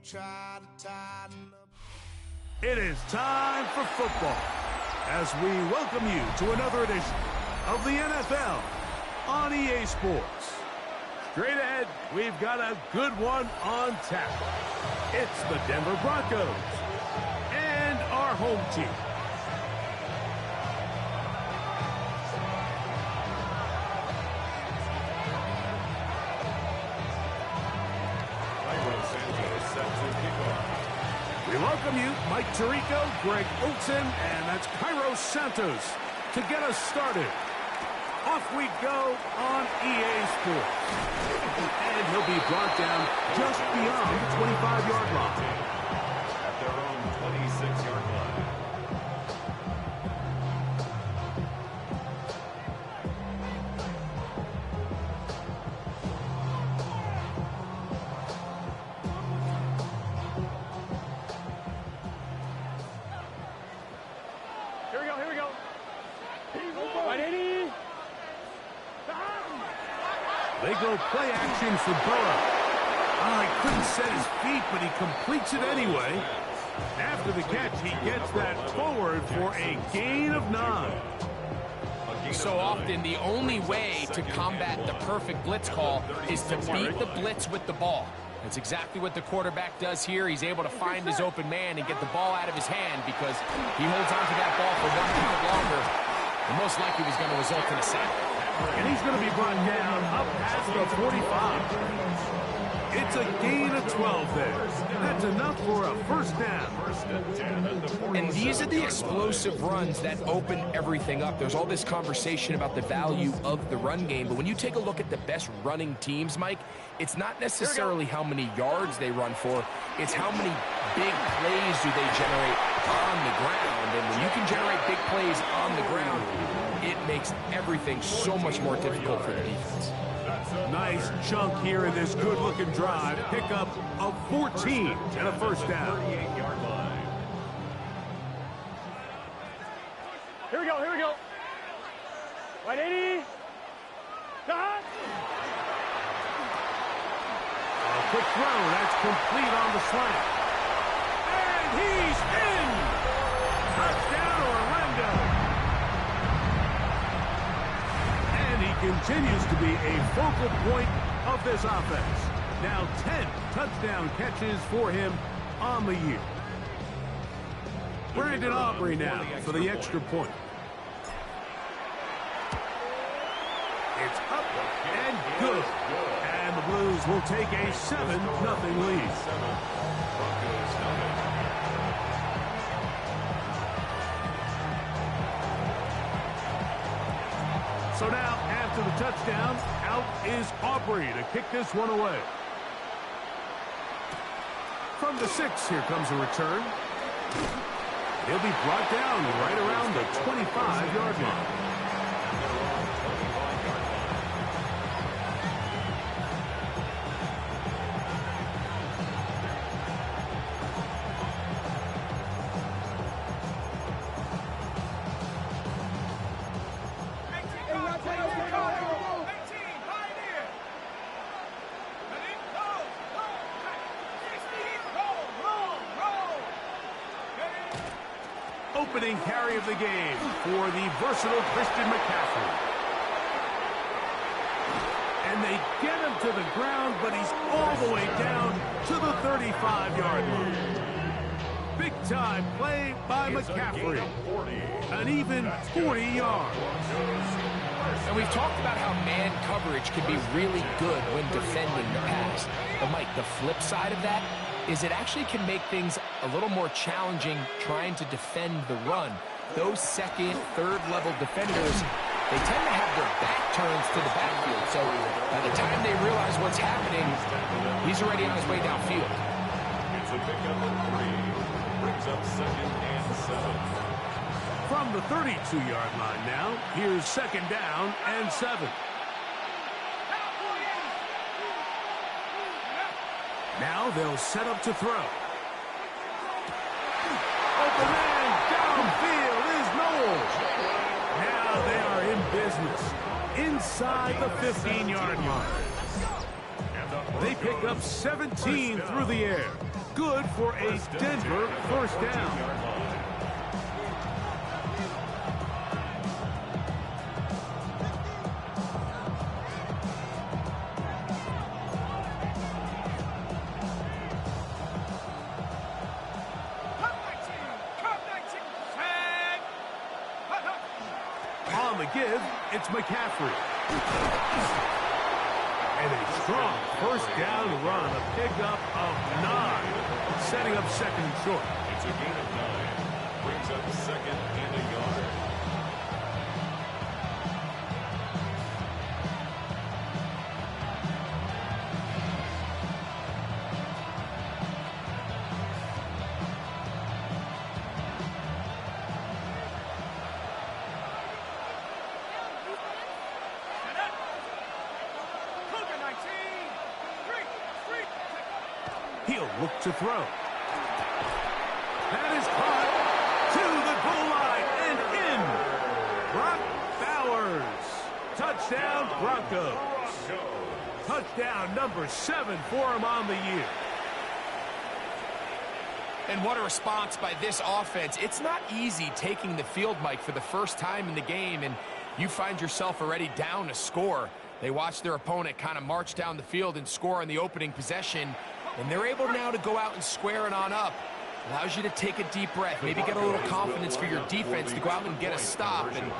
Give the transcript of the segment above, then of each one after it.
It is time for football as we welcome you to another edition of the NFL on EA Sports. Straight ahead, we've got a good one on tap. It's the Denver Broncos and our home team. We welcome you, Mike Tirico, Greg Olsen, and that's Cairo Santos to get us started. Off we go on EA Sports. And he'll be brought down just beyond the 25-yard line. At their own 26-yard line. Here we go. Right, 80. They go play action for Burrow. Oh, he couldn't set his feet, but he completes it anyway. After the catch, he gets that forward for a gain of 9. So often, the only way to combat the perfect blitz call is to beat the blitz with the ball. That's exactly what the quarterback does here. He's able to find his open man and get the ball out of his hand because he holds on to that ball for 1 minute longer. And most likely was going to result in a sack. And he's going to be brought down up past the 45. It's a gain of 12 there. That's enough for a first down. And these are the explosive runs that open everything up. There's all this conversation about the value of the run game, but when you take a look at the best running teams, Mike, it's not necessarily how many yards they run for, it's how many big plays do they generate on the ground. And when you can generate big plays on the ground, it makes everything so much more difficult for the defense. Nice chunk here in this good-looking drive. Pick up of 14 and a first down. Here we go. Right, 80. Dot. A quick throw. That's complete on the slant. And he's in. Touchdown, Orlando. And he continues to be a focal point of this offense. Now 10 touchdown catches for him on the year. Brandon Aubrey now for the extra point. It's up and good. And the Blues will take a 7-0 lead. So now, after the touchdown, out is Aubrey to kick this one away. From the 6, here comes a return. He'll be brought down right around the 25-yard line. Opening carry of the game for the versatile Christian McCaffrey. And they get him to the ground, but he's all the way down to the 35-yard line. Big-time play by McCaffrey. An even 40 yards. And we've talked about how man coverage can be really good when defending the pass. But, Mike, the flip side of that is it actually can make things a little more challenging trying to defend the run. Those second, third-level defenders, they tend to have their back turns to the backfield. So by the time they realize what's happening, he's already on his way downfield. It's a pickup of 3. Brings up 2nd and 7. From the 32-yard line now, here's 2nd down and 7. Now they'll set up to throw. Open man downfield is Knowles. Now they are in business inside the 15-yard line. They pick up 17 through the air. good for a Denver first down. On the give, it's McCaffrey. And a strong first down run, a pickup of 9, setting up second and short. It's a gain of 9. Brings up second and a yard. He'll look to throw. That is caught to the goal line and in. Brock Bowers. Touchdown, Broncos. Touchdown number 7 for him on the year. And what a response by this offense. It's not easy taking the field, Mike, for the first time in the game, and you find yourself already down a score. They watch their opponent kind of march down the field and score on the opening possession, and they're able now to go out and square it on up. Allows you to take a deep breath, maybe get a little confidence for your defense to go out and get a stop. And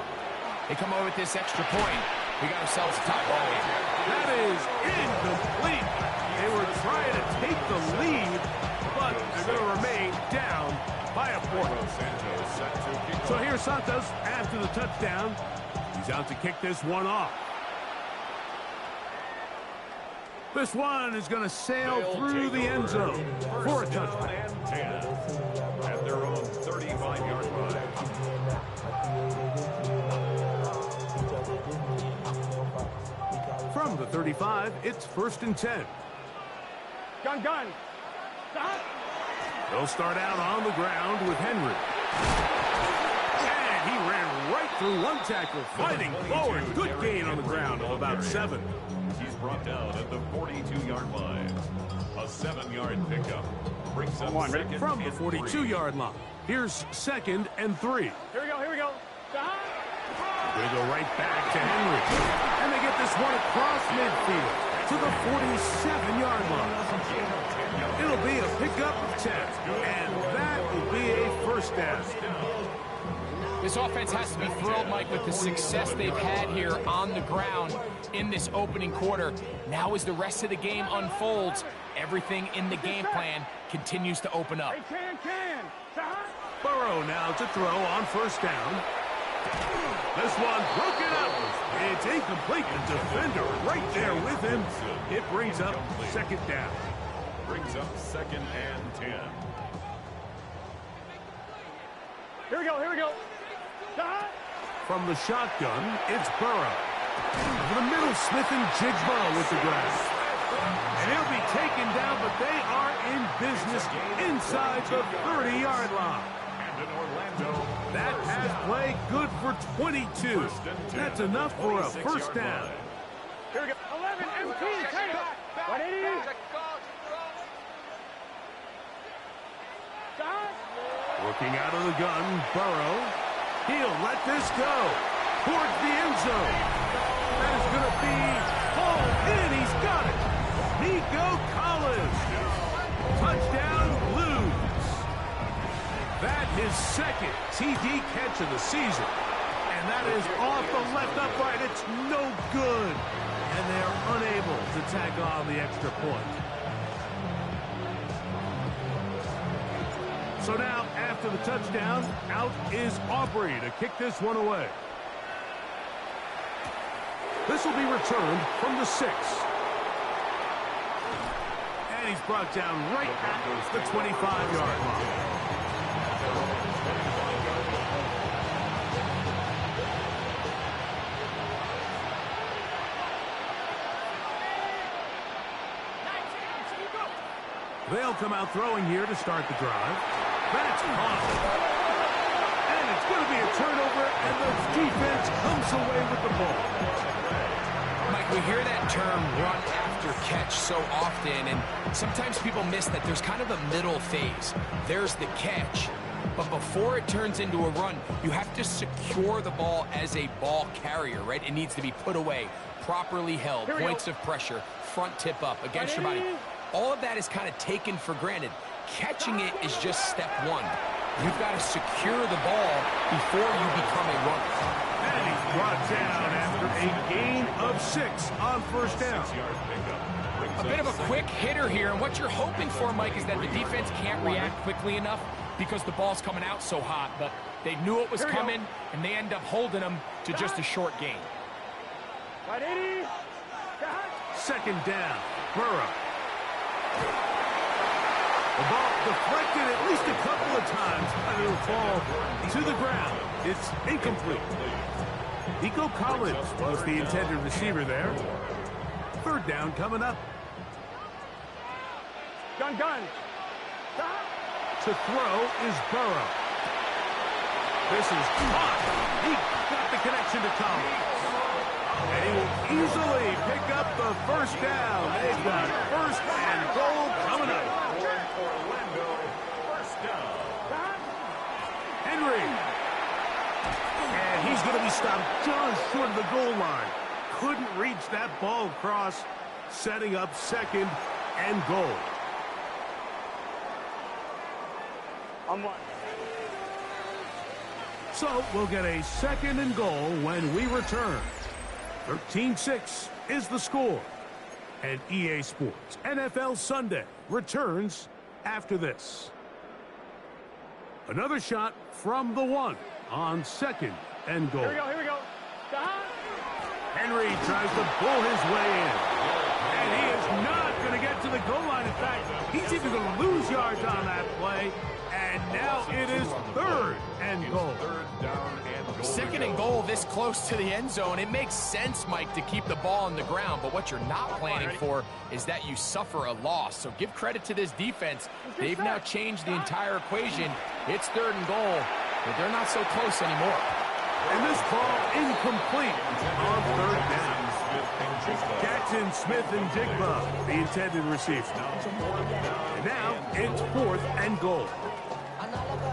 they come over with this extra point. We got ourselves a top ball game. That is incomplete. They were trying to take the lead, but they're going to remain down by a point. So here's Santos after the touchdown. He's out to kick this one off. This one is going to sail through the end zone for a touchdown. At their own 35-yard line. From the 35, it's 1st and 10. Gun. Stop. They'll start out on the ground with Henry. And he ran right through one tackle, fighting forward. Good gain on the ground of about 7. He's brought down at the 42-yard line. A 7-yard pickup. Brings up second From the and 42-yard line, here's 2nd and 3. Here we go. Stop. They go right back to Henry. And they get this one across midfield to the 47-yard line. It'll be a pickup of 10, and that will be a first down. This offense has to be thrilled, Mike, with the success they've had here on the ground in this opening quarter. Now as the rest of the game unfolds, everything in the game plan continues to open up. Hey, can. Stop. Burrow now to throw on first down. This one broken up. It's incomplete. The defender right there with him. It brings up second down. Brings up second and 10. Here we go. Stop. From the shotgun, it's Burrow. Over the middle, Smith and Jigba with the grab. And he'll be taken down, but they are in business inside the 30-yard line. And in Orlando, That pass play good for 22. That's enough for a first down. Here we go. 11 MP. Take it. 180. Stop. Looking out of the gun, Burrow. He'll let this go towards the end zone. That is going to be hauled in. He's got it. Nico Collins. Touchdown, Blues. That his second TD catch of the season. And that is off the left upright. It's no good. And they are unable to tack on the extra point. So now, after the touchdown, out is Aubrey to kick this one away. This will be returned from the 6. And he's brought down right at the 25-yard line. They'll come out throwing here to start the drive. That's caught. And it's going to be a turnover, and the defense comes away with the ball. Mike, we hear that term run after after catch so often, and sometimes people miss that there's kind of a middle phase. There's the catch, but before it turns into a run, you have to secure the ball as a ball carrier, right? It needs to be put away, properly held, points of pressure, front tip up against your body. All of that is kind of taken for granted. Catching it is just step one. You've got to secure the ball before you become a runner. And he's brought down after a gain of 6 on first down. A bit of a quick hitter here, and what you're hoping for, Mike, is that the defense can't react quickly enough because the ball's coming out so hot, but they knew it was coming, and they end up holding them to just a short gain. Second down, Burrow. The ball deflected at least a couple of times, and it'll fall to the ground. It's incomplete. Nico Collins was the intended receiver there. Third down coming up. Gun. To throw is Burrow. This is caught. He got the connection to Collins. And he will easily pick up the first down. They've got first and goal coming up. Henry. And he's going to be stopped just short of the goal line. Couldn't reach that ball across, setting up second and goal. So we'll get a second and goal when we return. 13-6 is the score. And EA Sports NFL Sunday returns after this. Another shot from the 1 on second and goal. Here we go. Henry tries to pull his way in. And he is not going to get to the goal line. In fact, he's even going to lose yards on that play. And now it is third and goal. Second and goal this close to the end zone. It makes sense, Mike, to keep the ball on the ground, but what you're not planning for is that you suffer a loss. So give credit to this defense. They've now changed the entire equation. It's third and goal, but they're not so close anymore. And this ball incomplete on third down. Jackson Smith and Jigba, the intended receiver. And now it's fourth and goal.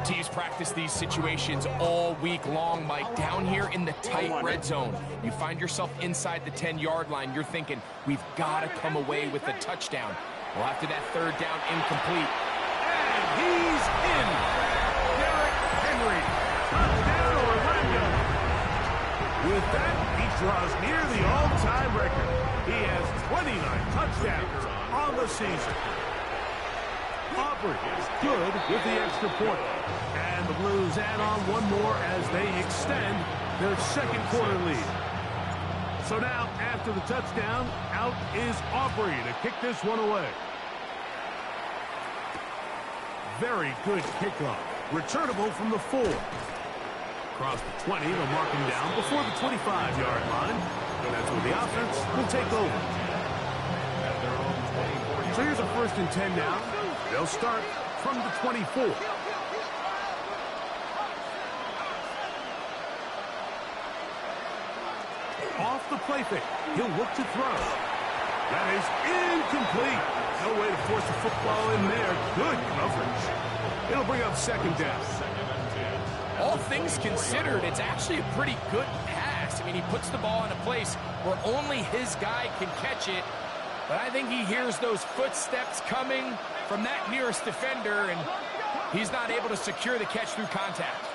Teams practice these situations all week long, Mike. Down here in the tight red zone, you find yourself inside the 10-yard line. You're thinking, we've got to come away with a touchdown. Well, after that third down, incomplete. And he's in. Derrick Henry. Touchdown, Orlando. With that, he draws near the all-time record. He has 29 touchdowns on the season. Aubrey is good with the extra point. And the Blues add on one more as they extend their second quarter lead. So now, after the touchdown, out is Aubrey to kick this one away. Very good kickoff. Returnable from the 4. Across the 20, they'll mark him down before the 25-yard line. And that's where the offense will take over. So here's a 1st and 10 now. They'll start from the 24. Off the play fake. He'll look to throw. That is incomplete. No way to force the football in there. Good coverage. It'll bring up second down. All things considered, it's actually a pretty good pass. I mean, he puts the ball in a place where only his guy can catch it. But I think he hears those footsteps coming from that nearest defender, and he's not able to secure the catch through contact.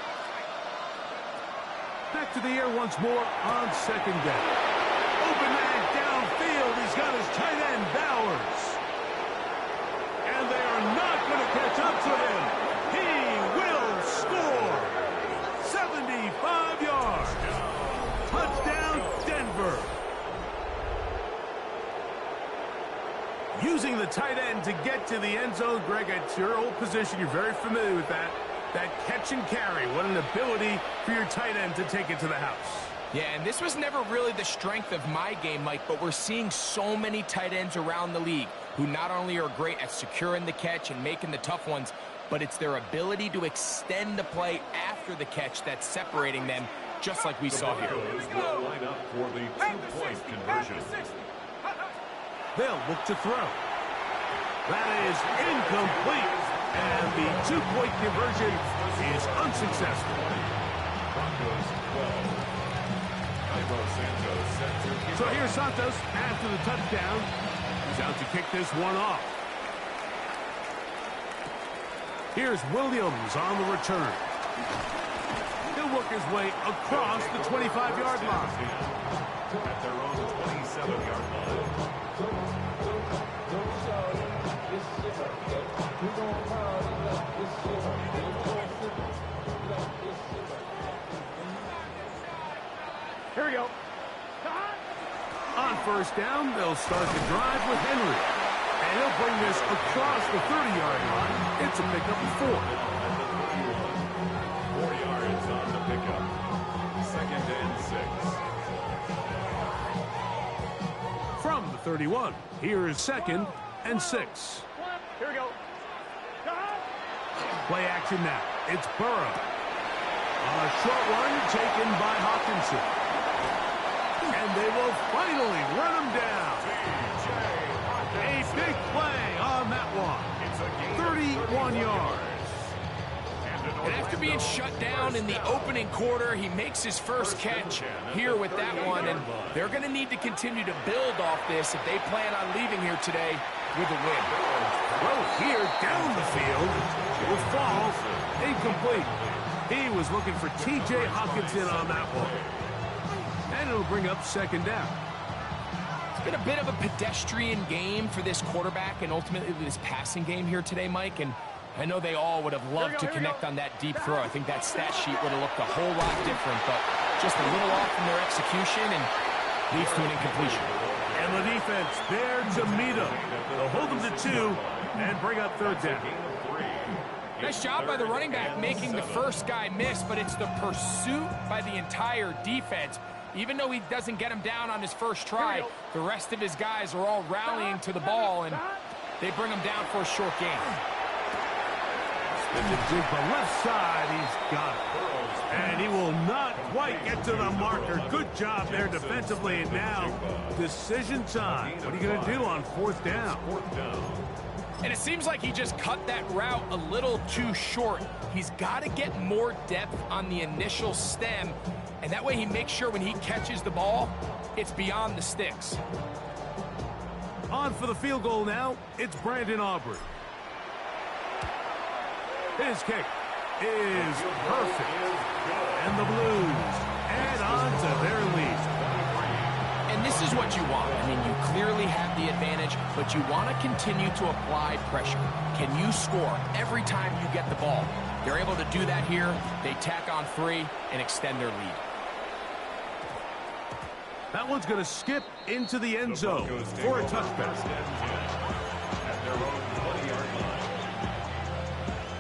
Back to the air once more on second down. Open man downfield. He's got his tight end, Bowers. And they are not going to catch up to him. He will score. 75 yards. Touchdown, Denver. Using the tight end to get to the end zone. Greg, at your old position, you're very familiar with that. That catch and carry. What an ability for your tight end to take it to the house. Yeah, and this was never really the strength of my game, Mike, but we're seeing so many tight ends around the league who not only are great at securing the catch and making the tough ones, but it's their ability to extend the play after the catch that's separating them, just like we saw here. Will line up for the 2-point conversion. They'll look to throw. That is incomplete. And the two-point conversion is unsuccessful. Broncos 12. Ivo Santos set to kick So off. here's Santos after the touchdown. He's out to kick this one off. Here's Williams on the return. He'll work his way across the 25-yard line. At their own 27-yard line. Here we go. On first down, they'll start the drive with Henry. And he'll bring this across the 30-yard line. It's a pickup of 4. 4 yards on the pickup. 2nd and 6. From the 31, here is 2nd and 6. Here we go. Play action now. It's Burrow. A short one taken by Hawkinson. And they will finally run him down. A big play on that one. 31 yards. And after being shut down in the opening quarter, he makes his first catch here with that one. And they're going to need to continue to build off this if they plan on leaving here today with a win. Throw here down the field will fall incomplete. He was looking for T.J. Hawkinson on that one. And it'll bring up 2nd down. It's been a bit of a pedestrian game for this quarterback and ultimately this passing game here today, Mike. And I know they all would have loved to connect on that deep throw. I think that stat sheet would have looked a whole lot different, but just a little off in their execution and leads to an incompletion. And the defense there to meet him. They'll hold him to 2 and bring up 3rd down. Nice job by the running back making the first guy miss, but it's the pursuit by the entire defense. Even though he doesn't get him down on his first try, the rest of his guys are all rallying to the ball, and they bring him down for a short gain. And the dig the left side, he's got it. And he will not quite get to the marker. Good job there defensively. And now, decision time. What are you going to do on 4th down? And it seems like he just cut that route a little too short. He's got to get more depth on the initial stem, and that way he makes sure when he catches the ball, it's beyond the sticks. On for the field goal now, it's Brandon Aubrey. His kick is perfect. And the Blues add on to their lead. And this is what you want. I mean, you clearly have the advantage, but you want to continue to apply pressure. Can you score every time you get the ball? They're able to do that here. They tack on 3 and extend their lead. That one's going to skip into the end zone for a touchback. At their own 20-yard line.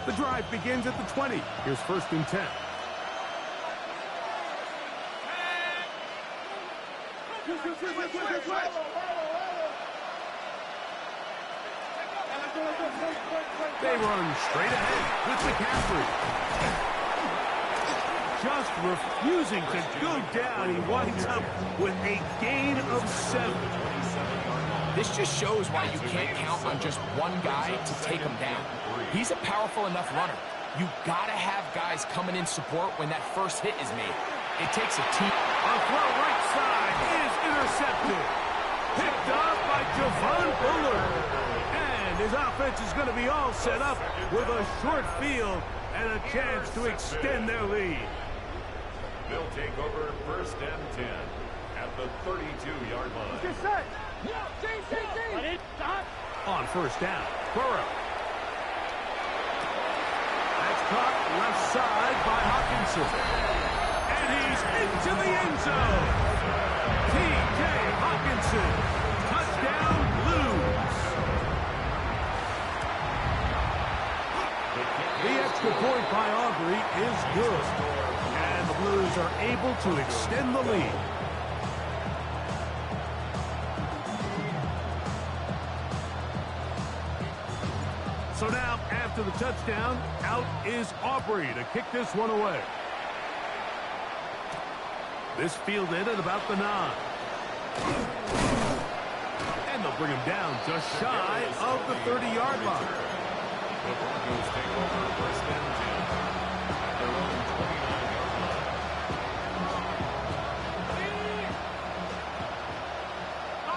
The drive begins at the 20. Here's 1st and 10. They run straight ahead with McCaffrey. Just refusing to go down. He winds up with a gain of 7. This just shows why you can't count on just one guy to take him down. He's a powerful enough runner. You gotta have guys coming in support when that first hit is made. It takes a team. A throw right side is intercepted. Picked up by Javon Bullard. And his offense is going to be all set up with a short field and a chance to extend their lead. They'll take over 1st and 10 at the 32-yard line. On 1st down, Burrow. That's caught left side by Hawkinson. And he's into the end zone. T.J. Hawkinson. Touchdown, Blues. The extra point by Aubrey is good. And the Blues are able to extend the lead. So now, after the touchdown, out is Aubrey to kick this one away. This fielded at about the 9. And And they'll bring him down just shy of the 30-yard line. The Broncos take over first and 10 at their own 29-yard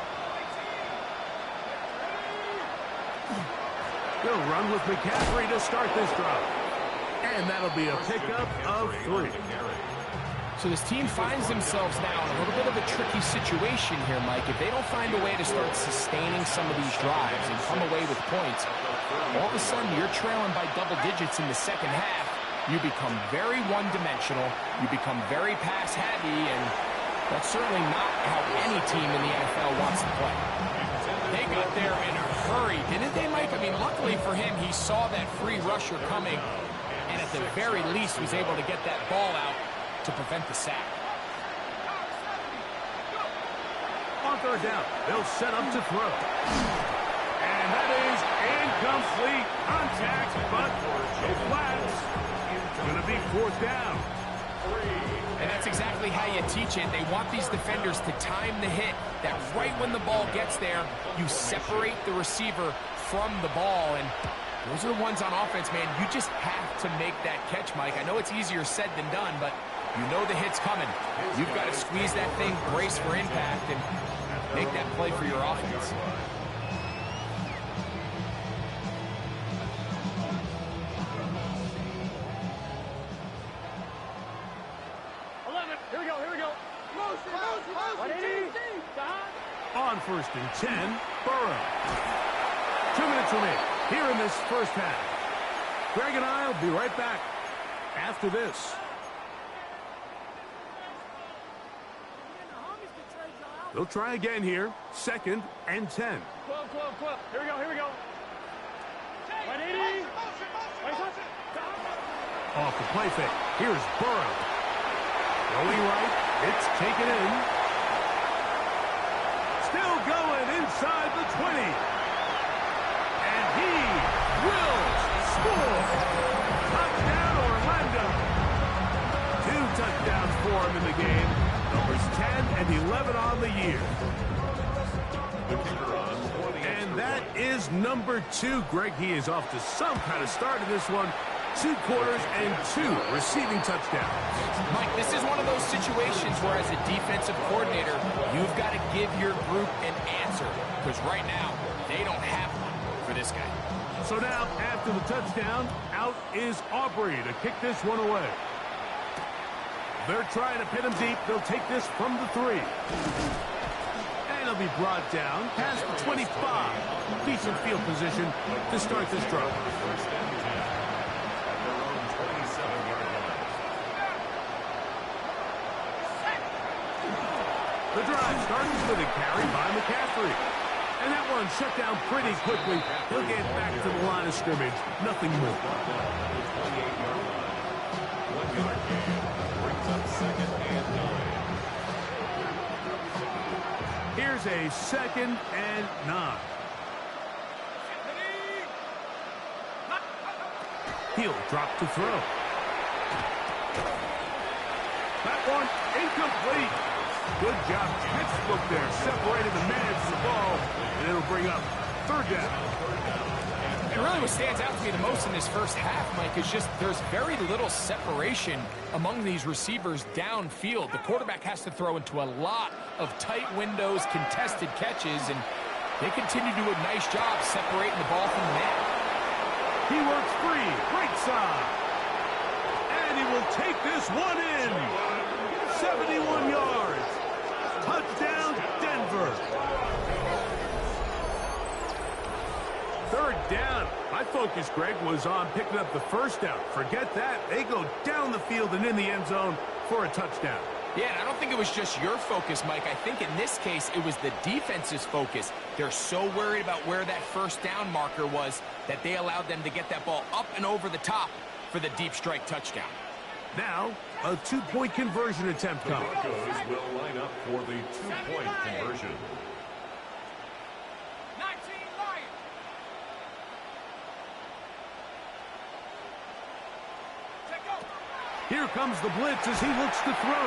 line. They'll run with McCaffrey to start this drive. And that'll be a pickup of 3. So this team finds themselves now in a little bit of a tricky situation here, Mike. If they don't find a way to start sustaining some of these drives and come away with points, all of a sudden you're trailing by double digits in the second half. You become very one-dimensional. You become very pass-heavy, and that's certainly not how any team in the NFL wants to play. They got there in a hurry, didn't they, Mike? I mean, luckily for him, he saw that free rusher coming, and at the very least was able to get that ball out to prevent the sack. On third down, they'll set up to throw. And that is incomplete contact, but no flags. Going to be 4th down. And that's exactly how you teach it. They want these defenders to time the hit, that right when the ball gets there, you separate the receiver from the ball. And those are the ones on offense, man. You just have to make that catch, Mike. I know it's easier said than done, but you know the hit's coming. You've got to squeeze that thing, brace for impact, and make that play for your offense. Here we go. On 1st and 10, Burrow. 2 minutes remaining here in this first half. Greg and I will be right back after this. They'll try again here. 2nd and 10. Club. Here we go. 180. Off the play fake. Here's Burrow. Going right. It's taken in. Still going inside the 20. And he will score. Touchdown, Orlando. 2 touchdowns for him in the game. Numbers 10 and 11 on the year. And that is number 2. Greg, he is off to some kind of start in this one. 2 quarters and 2 receiving touchdowns. Mike, this is one of those situations where as a defensive coordinator, you've got to give your group an answer. Because right now, they don't have one for this guy. So now, after the touchdown, out is Aubrey to kick this one away. They're trying to pin him deep. They'll take this from the 3. And he'll be brought down past the 25. Decent field position to start this drive. The drive starts with a carry by McCaffrey. And that one shut down pretty quickly. He'll get back to the line of scrimmage. Nothing more. 28-yard line. 1-yard gain. Brings up 2nd and 9. Here's a 2nd and 9. He'll drop to throw. That one incomplete. Good job, textbook there, separating the man from the ball, and it'll bring up 3rd down. And really what stands out to me the most in this first half, Mike, is just there's very little separation among these receivers downfield. The quarterback has to throw into a lot of tight windows, contested catches, and they continue to do a nice job separating the ball from the man. He works free, right side, and he will take this one in. 71 yards. Touchdown, Denver. 3rd down. My focus, Greg, was on picking up the 1st down. Forget that. They go down the field and in the end zone for a touchdown. Yeah, and I don't think it was just your focus, Mike. I think in this case, it was the defense's focus. They're so worried about where that 1st down marker was that they allowed them to get that ball up and over the top for the deep strike touchdown. Now, a 2-point conversion attempt comes. The Broncos will line up for the 2-point conversion. 19 Lions. Here comes the blitz as he looks to throw.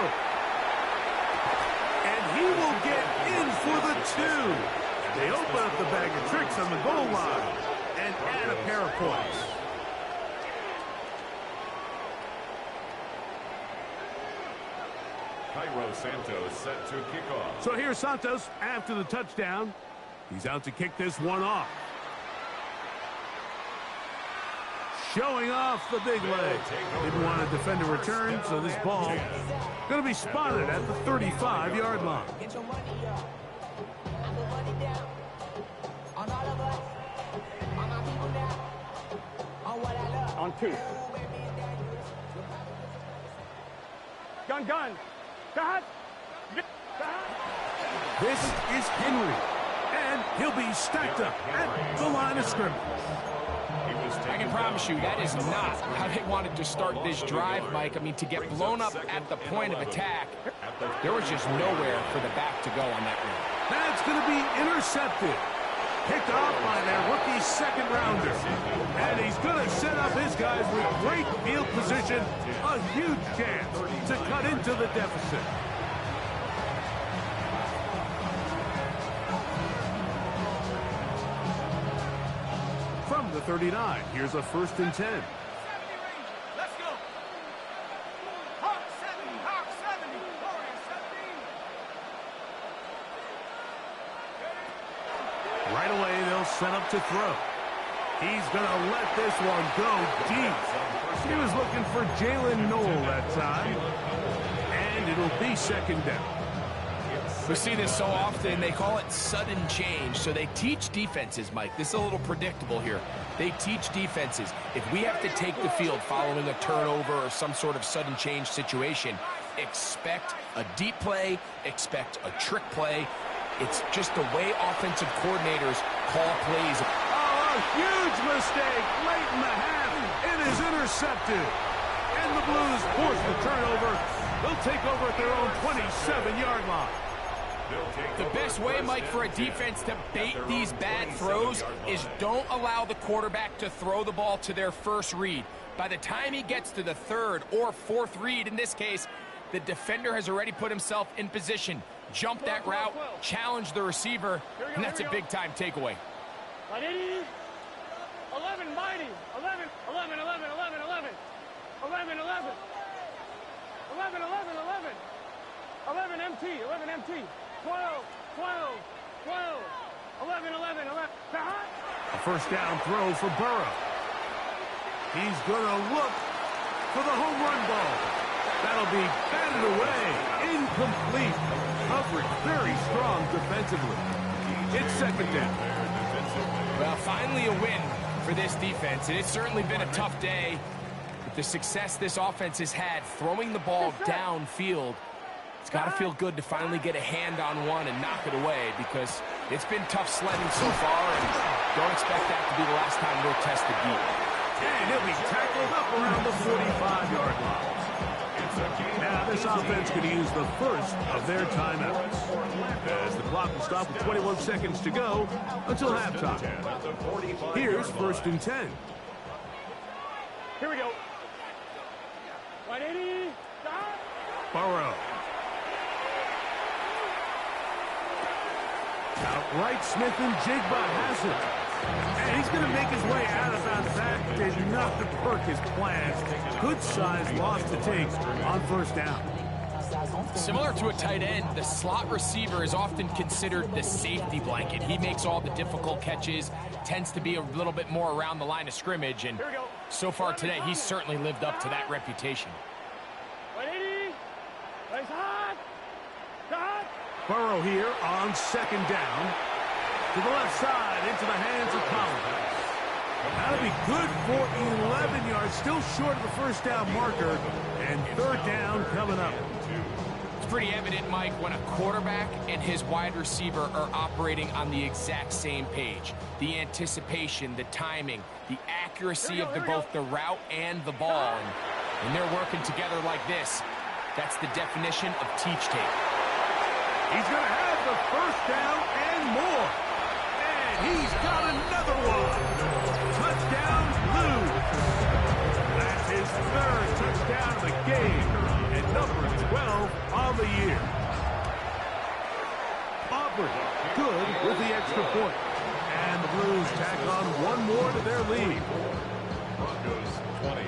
And he will get in for the 2. They open up the bag of tricks on the goal line and add a pair of points. Cairo Santos set to kick off. So here's Santos after the touchdown. He's out to kick this one off. Showing off the big leg. Didn't want to defend a return, so this ball going to be spotted at the 35-yard line. On 2. Gun. Got. This is Henry, and he'll be stacked up at the line of scrimmage. I can promise you that is not how they wanted to start this drive, Mike. I mean, to get blown up at the point of attack, there was just nowhere for the back to go on that run. That's going to be intercepted. Picked off by their rookie second-rounder. And he's going to set up his guys with great field position. A huge chance to cut into the deficit. From the 39, here's a 1st and 10. Let's go. Hawk 70, Hawk 70, Warrior 17. Right away, they'll set up to throw. He's going to let this one go deep. He was looking for Jalen Noel that time. And it'll be 2nd down. We see this so often, they call it sudden change. So they teach defenses, Mike. This is a little predictable here. They teach defenses. If we have to take the field following a turnover or some sort of sudden change situation, expect a deep play, expect a trick play. It's just the way offensive coordinators call plays. Oh, a huge mistake late in the half. It is intercepted. And the Blues force the turnover. They'll take over at their own 27-yard line. The best way, Mike, for a defense to bait these bad throws is don't allow the quarterback to throw the ball to their first read. By the time he gets to the 3rd or 4th read, in this case, the defender has already put himself in position. Jump that route, challenge the receiver, and that's a big-time takeaway. 11, mighty. 11, 11, 11, 11, 11. 11, 11. 11, 11, 11. 11 MT, 11 MT. 12, 12, 12. 11, 11, 11. A 1st down throw for Burrow. He's going to look for the home run ball. That'll be batted away. Incomplete. Coverage very strong defensively. It's 2nd down. Well, finally a win for this defense. And it's certainly been a tough day. With the success this offense has had throwing the ball downfield, it's got to feel good to finally get a hand on one and knock it away, because it's been tough sledding so far, and don't expect that to be the last time they'll test the deep. And he'll be tackled up around the 45-yard line. Now, this offense could use the first of their timeouts, as the clock will stop with 21 seconds to go until halftime. Here's 1st and 10. Here we go. 180. Burrow. Outright, Smith and Jigba has it. And he's going to make his way out of bounds. That did not perk his plans. Good size loss to take on 1st down. Similar to a tight end, the slot receiver is often considered the safety blanket. He makes all the difficult catches, tends to be a little bit more around the line of scrimmage, and so far today, he's certainly lived up to that reputation. 180. Nice hot. Burrow here on 2nd down. To the left side, into the hands of Collins. That'll be good for 11 yards. Still short of the 1st down marker. And 3rd down coming up. It's pretty evident, Mike, when a quarterback and his wide receiver are operating on the exact same page. The anticipation, the timing, the accuracy of both the route and the ball. And when they're working together like this, that's the definition of teach tape. He's going to have the 1st down and more. And he's got another one. Touchdown, Blues. That's his 3rd touchdown of the game. And number 12 on the year. Off Shepard, good with the extra point. And the Blues tack on one more to their lead. Broncos 20.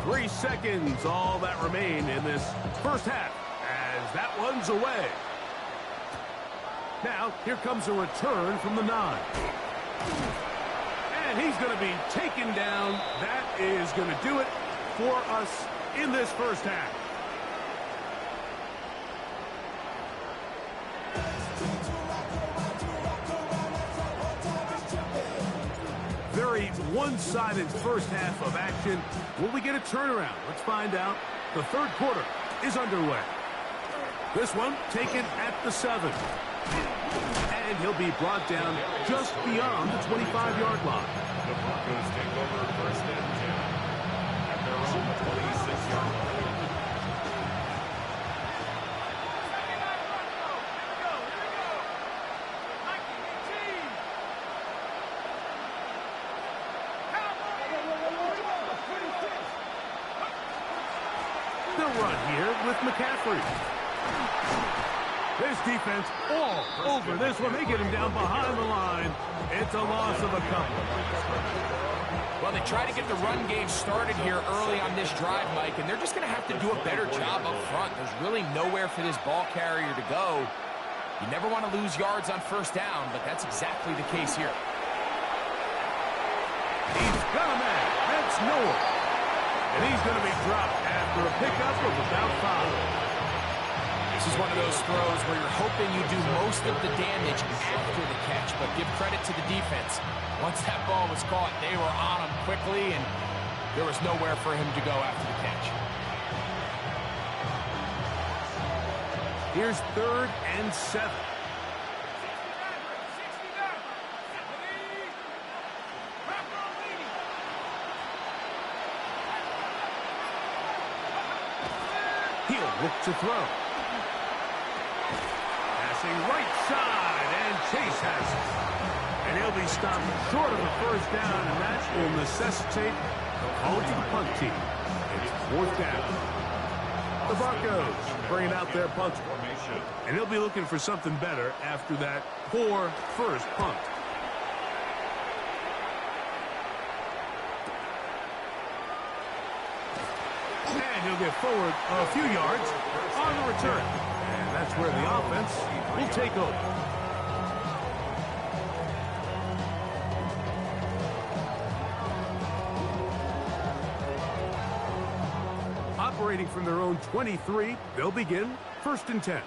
3 seconds, all that remain in this first half, as that one's away. Now, here comes a return from the 9. And he's going to be taken down. That is going to do it for us in this first half. Very one-sided first half of action. Will we get a turnaround? Let's find out. The third quarter is underway. This one taken at the 7. And he'll be brought down just beyond the 25-yard line. The Broncos take over first and 10 at their own 26-yard line. They'll run here with McCaffrey. This defense all over this one. They get him down behind the line. It's a loss of a couple. Well, they try to get the run game started here early on this drive, Mike, and they're just going to have to do a better job up front. There's really nowhere for this ball carrier to go. You never want to lose yards on first down, but that's exactly the case here. He's got a man. That's Noah. And he's going to be dropped after a pickup of about 5. This is one of those throws where you're hoping you do most of the damage after the catch, but give credit to the defense. Once that ball was caught, they were on him quickly, and there was nowhere for him to go after the catch. Here's 3rd and 7. He'll look to throw. Passing right side, and Chase has it. And he'll be stopped short of a first down, and that will necessitate the call to the punt team. It's 4th down. The Broncos bringing out their punt formation, and he'll be looking for something better after that poor first punt. And he'll get forward a few yards on the return. And that's where the offense will take over. Operating from their own 23, they'll begin 1st and 10.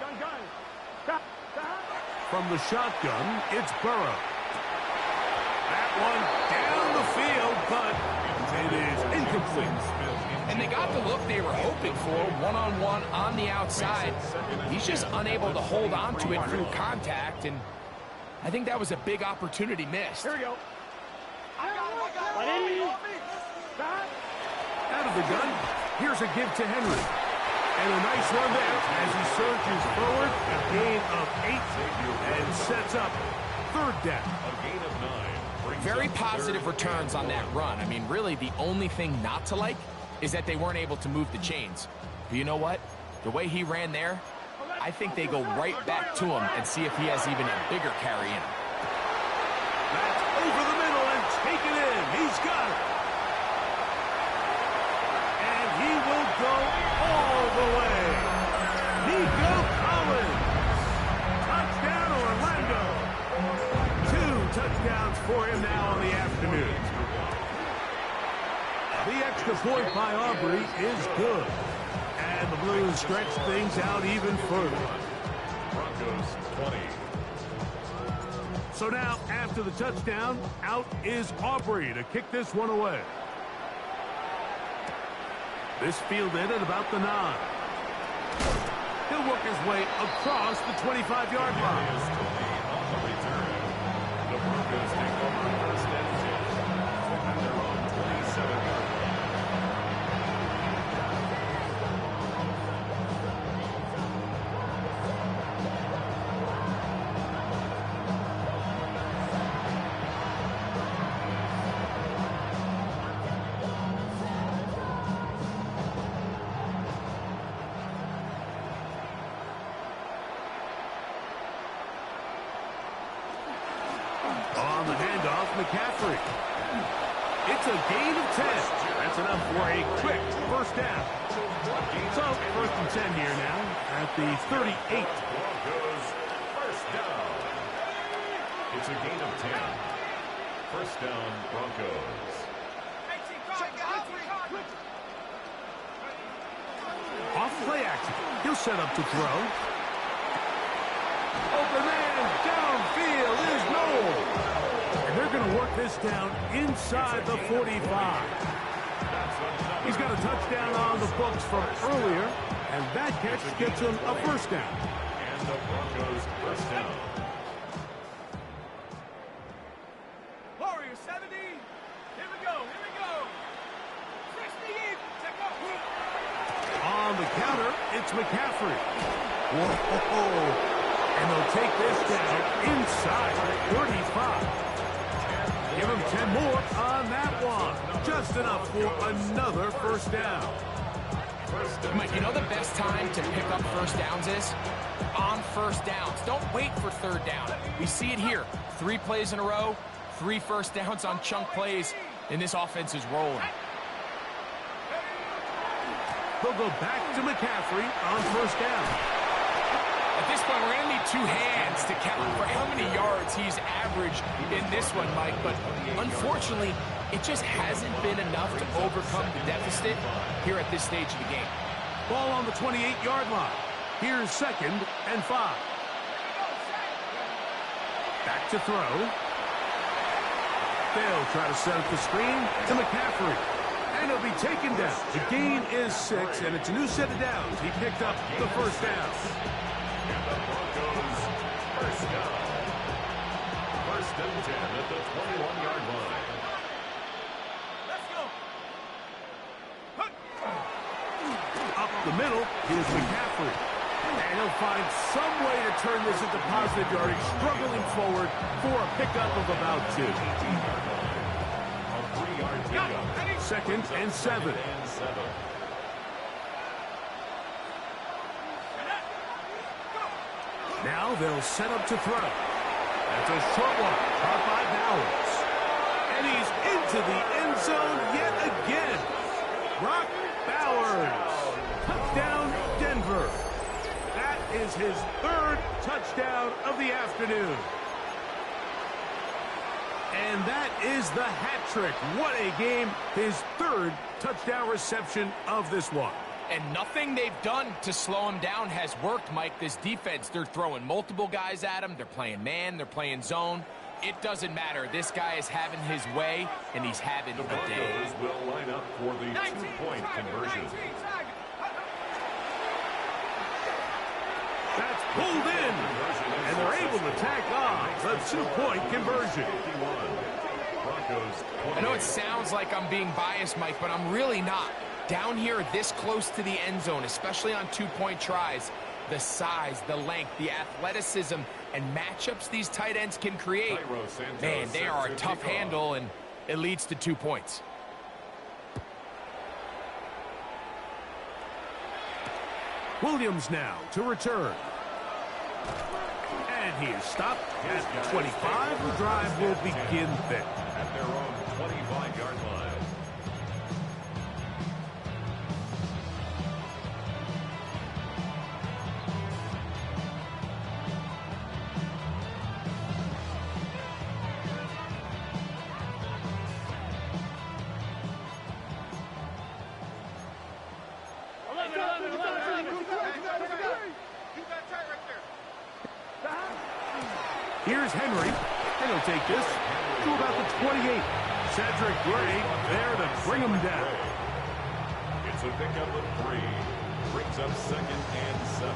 From the shotgun, it's Burrow. That one down the field, but it is incomplete. And they got the look they were hoping for, one-on-one on the outside. He's just unable to hold on to it through contact, and I think that was a big opportunity missed. Here we go. Out of the gun, here's a give to Henry. And a nice run there as he surges forward, a gain of 8, and sets up 3rd down. A gain of 9. Very positive returns on that run. I mean, really, the only thing not to like is that they weren't able to move the chains. But you know what? The way he ran there, I think they go right back to him and see if he has even a bigger carry in him. That's over the middle and taken in. He's got it. And he will go all the way. Nico Collins. Touchdown, Orlando. 2 touchdowns for him now on the afternoon. The extra point by Aubrey is good. And the Blues stretch things out even further. Broncos 20. So now, after the touchdown, out is Aubrey to kick this one away. This fielded at about the 9. He'll work his way across the 25-yard line. On the return, the Broncos take over first and 10 at their own 27-yard line. the handoff, McCaffrey. It's a gain of 10. That's enough for a quick first down. So, first and 10 here now at the 38. Broncos first down. It's a gain of 10. First down, Broncos. Off play action. He'll set up to throw. Open man downfield is Noel. And they're going to work this down inside the 45. He's got a touchdown on the books from earlier, and that catch gets him a first down. And the Broncos first down. Warriors 70. Here we go. 60. Check up. On the counter, it's McCaffrey. Whoa. And they'll take this down inside 35. Give him 10 more on that one. Just enough for another first down. Mike, you know the best time to pick up first downs is? On first downs. Don't wait for third down. We see it here. 3 plays in a row, 3 first downs on chunk plays, and this offense is rolling. They'll go back to McCaffrey on first down. At this point, we're going to need 2 hands to count for how many yards he's averaged in this one, Mike. But unfortunately, it just hasn't been enough to overcome the deficit here at this stage of the game. Ball on the 28-yard line. Here's 2nd and 5. Back to throw. They'll try to set up the screen to McCaffrey. And he'll be taken down. The gain is 6, and it's a new set of downs. He picked up the first down. And the Broncos first down. First and 10 at the 21-yard line. Let's go. Up the middle, here's McCaffrey. And he'll find some way to turn this into positive yardage, struggling forward for a pickup of about 2. A 3-yard pickup. 2nd and 7. Now they'll set up to throw. That's a short one, caught by Bowers. And he's into the end zone yet again. Brock Bowers. Touchdown, Denver. That is his 3rd touchdown of the afternoon. And that is the hat trick. What a game. His 3rd touchdown reception of this one. And nothing they've done to slow him down has worked, Mike. This defense, they're throwing multiple guys at him. They're playing man. They're playing zone. It doesn't matter. This guy is having his way, and he's having The a day. Broncos will line up for the 2-point conversion. That's pulled in. And they're able to tack on the 2-point conversion. I know it sounds like I'm being biased, Mike, but I'm really not. Down here this close to the end zone, especially on 2-point tries, the size, the length, the athleticism, and matchups these tight ends can create, man, they are a tough handle, and it leads to 2 points. Williams now to return. And he is stopped at 25. The drive will begin then. At their own 25-yard line. Here's Henry, and he'll take this to about the 28. Cedric Gray there to bring him down. It's a pickup of 3. Brings up 2nd and 7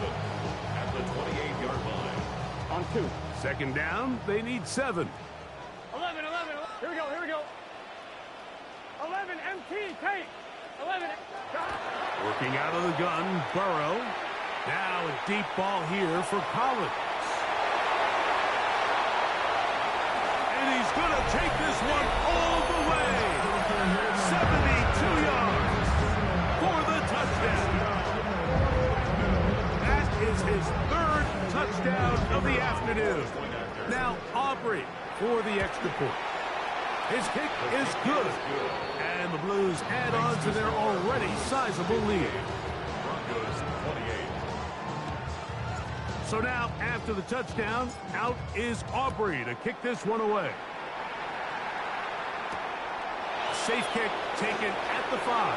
at the 28-yard line. On 2. 2nd down, they need 7. 11. Here we go. 11, MT, take. 11. Working out of the gun, Burrow. Now a deep ball here for Collins. And he's going to take this one all the way. 72 yards for the touchdown. That is his 3rd touchdown of the afternoon. Now Aubrey for the extra point. His kick is good. And the Blues add on to their already sizable lead. Broncos 28. So now, after the touchdown, out is Aubrey to kick this one away. Safe kick taken at the 5.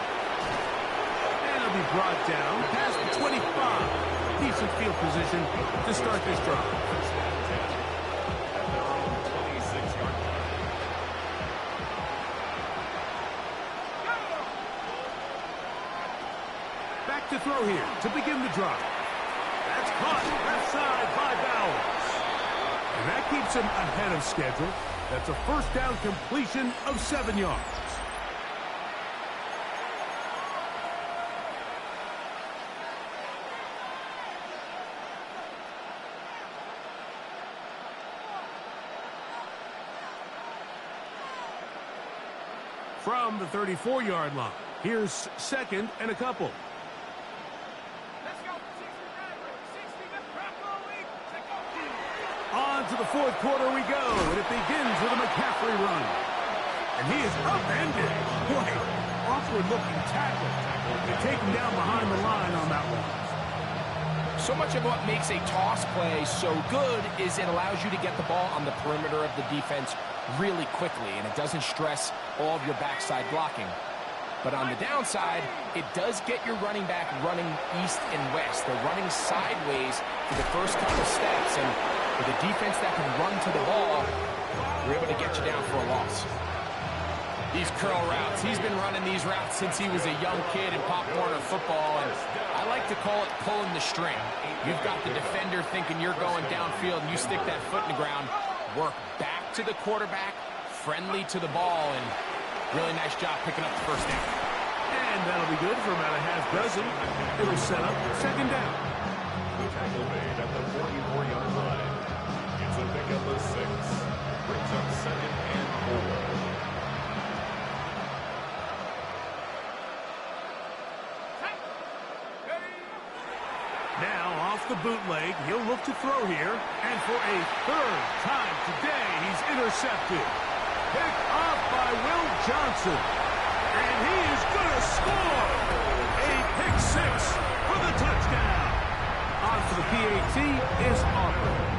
And it'll be brought down past the 25. Decent field position to start this drive. First and 10 at their own 26-yard line. Back to throw here to begin the drive. That's caught left side by Bowers. And that keeps him ahead of schedule. That's a first down completion of 7 yards. From the 34-yard line, here's second and a couple. On to the fourth quarter we go, and it begins with a McCaffrey run. And he is upended. Boy, awkward-looking tackle. They take him down behind the line on that one. So much of what makes a toss play so good is it allows you to get the ball on the perimeter of the defense really quickly, and it doesn't stress all of your backside blocking. But on the downside, it does get your running back running east and west. They're running sideways for the first couple steps, and with a defense that can run to the ball, we're able to get you down for a loss. These curl routes, he's been running these routes since he was a young kid in Pop Warner football, and I like to call it pulling the string. You've got the defender thinking you're going downfield, and you stick that foot in the ground, work back to the quarterback, friendly to the ball, and really nice job picking up the first down. And that'll be good for about a half dozen. It'll set up second down. The tackle made at the 44-yard line. It's a pick up of 6. Brings up second and 4. Now off the bootleg, he'll look to throw here. And for a third time today, he's intercepted. Picked off by Will Johnson. And he is going to score. A pick 6 for the touchdown. On for the PAT is Aubrey.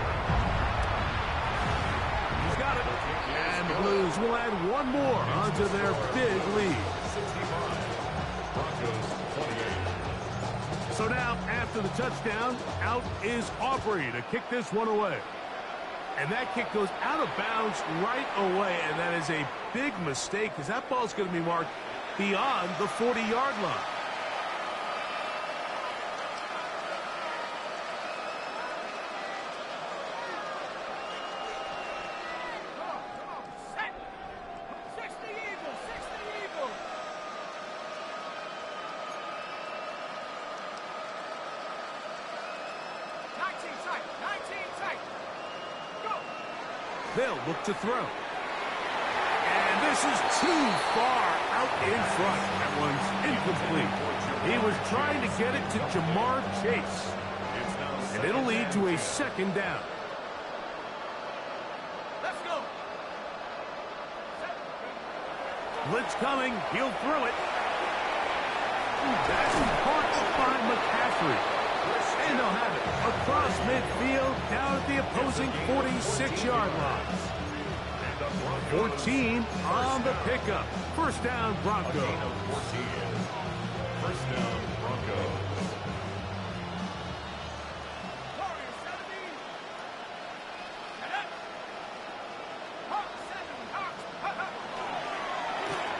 He's got it. And the Blues will add one more onto their big lead. 65. Broncos 28. So now, after the touchdown, out is Aubrey to kick this one away. And that kick goes out of bounds right away, and that is a big mistake because that ball's going to be marked beyond the 40-yard line. They'll look to throw. And this is too far out in front. That one's incomplete. He was trying to get it to Jamar Chase. And it'll lead to a second down. Let's go. Blitz coming. He'll throw it. That's caught by McCaffrey. And they'll have it across midfield down at the opposing 46-yard line. 14 on the pickup. First down, Broncos. First down, Broncos.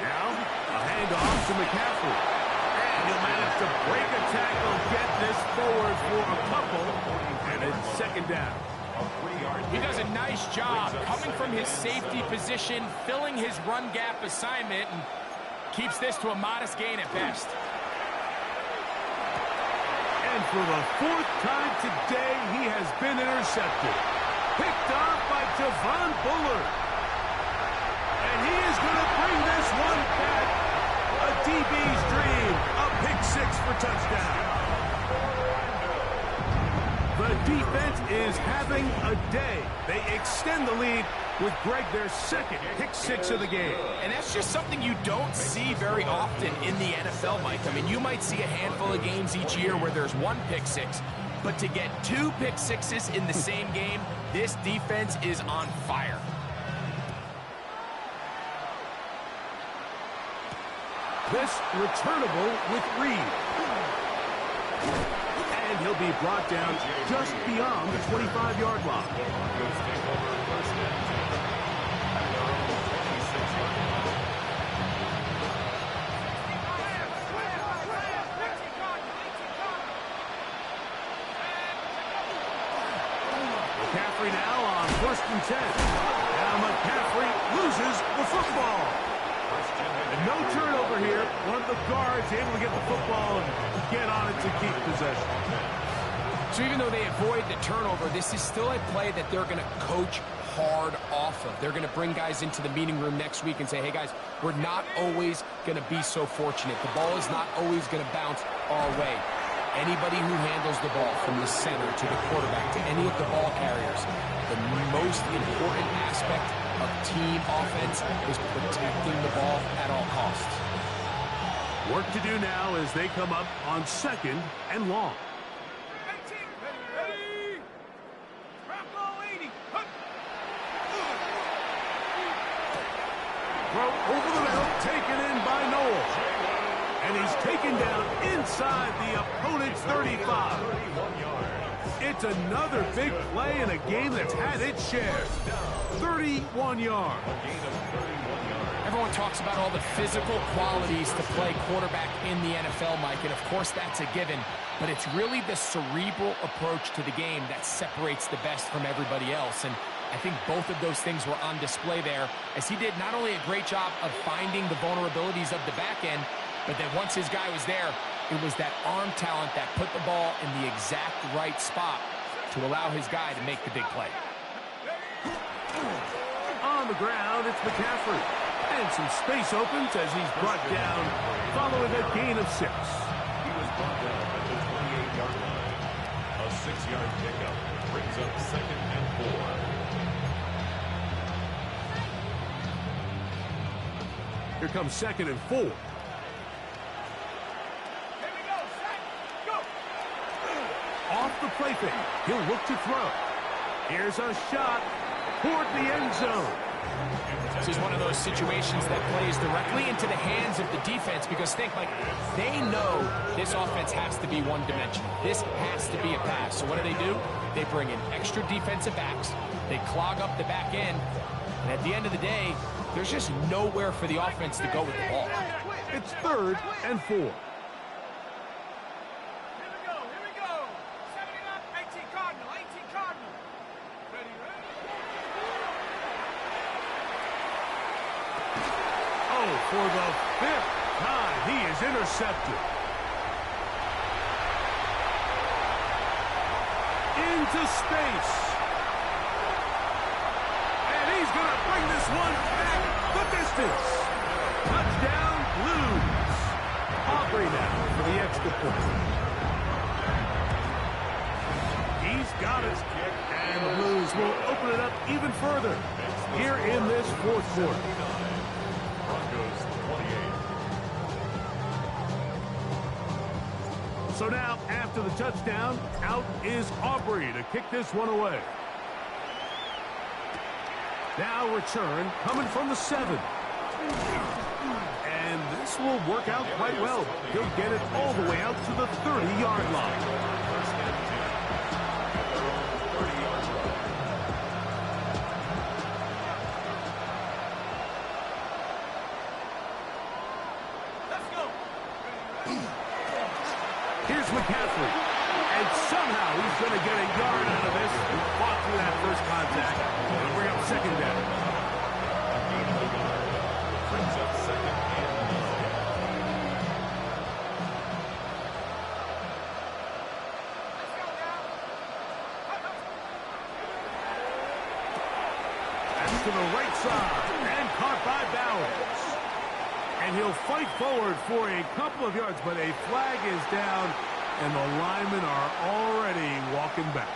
Now, a handoff to McCaffrey. And he'll manage to break a tackle, get this forward for a couple, and it's second down. He does a nice job coming from his safety position, filling his run gap assignment, and keeps this to a modest gain at best. And for the fourth time today, he has been intercepted. Picked off by Javon Bullard. And he is going to bring this one back. A DB's dream. A pick 6 for touchdown. The defense is having a day. They extend the lead with Greg their second pick-6 of the game. And that's just something you don't see very often in the NFL, Mike. I mean, you might see a handful of games each year where there's one pick-6, but to get 2 pick-6s in the same game, this defense is on fire. This returnable with Reed. And he'll be brought down just beyond the 25-yard line. The Broncos take over first and 10 at their own 26-yard line. McCaffrey now on 1st and 10. Now McCaffrey loses the football. And no turnover here. One of the guards able to get the football and get on it to keep possession. So even though they avoid the turnover, this is still a play that they're going to coach hard off of. They're going to bring guys into the meeting room next week and say, hey, guys, we're not always going to be so fortunate. The ball is not always going to bounce our way. Anybody who handles the ball from the center to the quarterback to any of the ball carriers, the most important aspect of team offense is protecting the ball at all costs. Work to do now as they come up on 2nd and long. Throw over the middle, taken in by Noel. And he's taken down inside the opponent's 35. It's another big play in a game that's had its share. 31 yards. Everyone talks about all the physical qualities to play quarterback in the NFL, Mike, and of course that's a given. But it's really the cerebral approach to the game that separates the best from everybody else. And I think both of those things were on display there, as he did not only a great job of finding the vulnerabilities of the back end, but then once his guy was there, it was that arm talent that put the ball in the exact right spot to allow his guy to make the big play. On the ground, it's McCaffrey. And some space opens as he's brought down following a gain of 6. He was brought down at the 28-yard line. A 6-yard pickup brings up 2nd and 4. Here comes 2nd and 4. Off the play fake. He'll look to throw. Here's a shot toward the end zone. This is one of those situations that plays directly into the hands of the defense, because think, like, they know this offense has to be one-dimensional. This has to be a pass. So what do? They bring in extra defensive backs. They clog up the back end. And at the end of the day, there's just nowhere for the offense to go with the ball. It's 3rd and 4. For the 5th time, he is intercepted. Into space. And he's going to bring this one back the distance. Touchdown, Blues. Aubrey now for the extra point. He's got his kick, and the Blues will open it up even further here in this 4th quarter. Broncos 28. So now, after the touchdown, out is Aubrey to kick this one away. Now return coming from the 7. And this will work out quite well. He'll get it all the way out to the 30-yard line. First and 10 at their own 30-yard line. Here's McCaffrey. And somehow he's going to get a yard out of this. He fought through that first contact. It'll bring up 2nd down. Gain of a yard brings up 2nd and 9. That's to the right side. And caught by Bowers. And he'll fight forward for a couple of yards, but a flag is down, and the linemen are already walking back.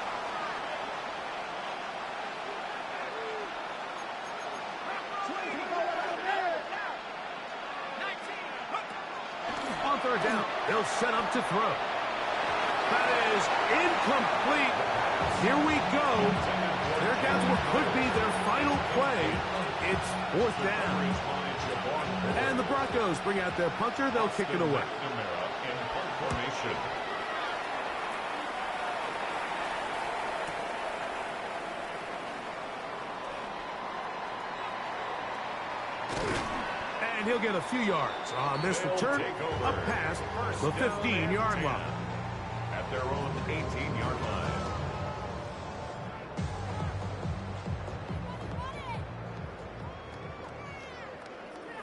He'll set up to throw. That is incomplete. Here we go. They're down to what could be their final play. It's 4th down. And the Broncos bring out their punter. They'll kick it away. And he'll get a few yards on this return up past the 15-yard line. At their own 18-yard line.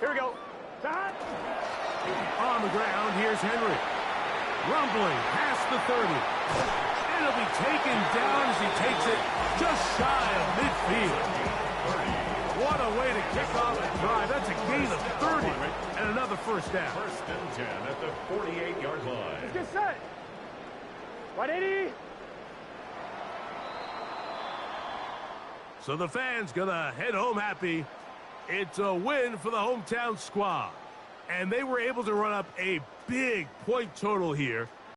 Here we go. On the ground, here's Henry. Rumbling past the 30. And it'll be taken down as he takes it just shy of midfield. What a way to kick off the drive. That's a gain of 30 and another first down. 1st and 10 at the 48-yard line. Let's get set. 180. So the fans gonna head home happy. It's a win for the hometown squad. And they were able to run up a big point total here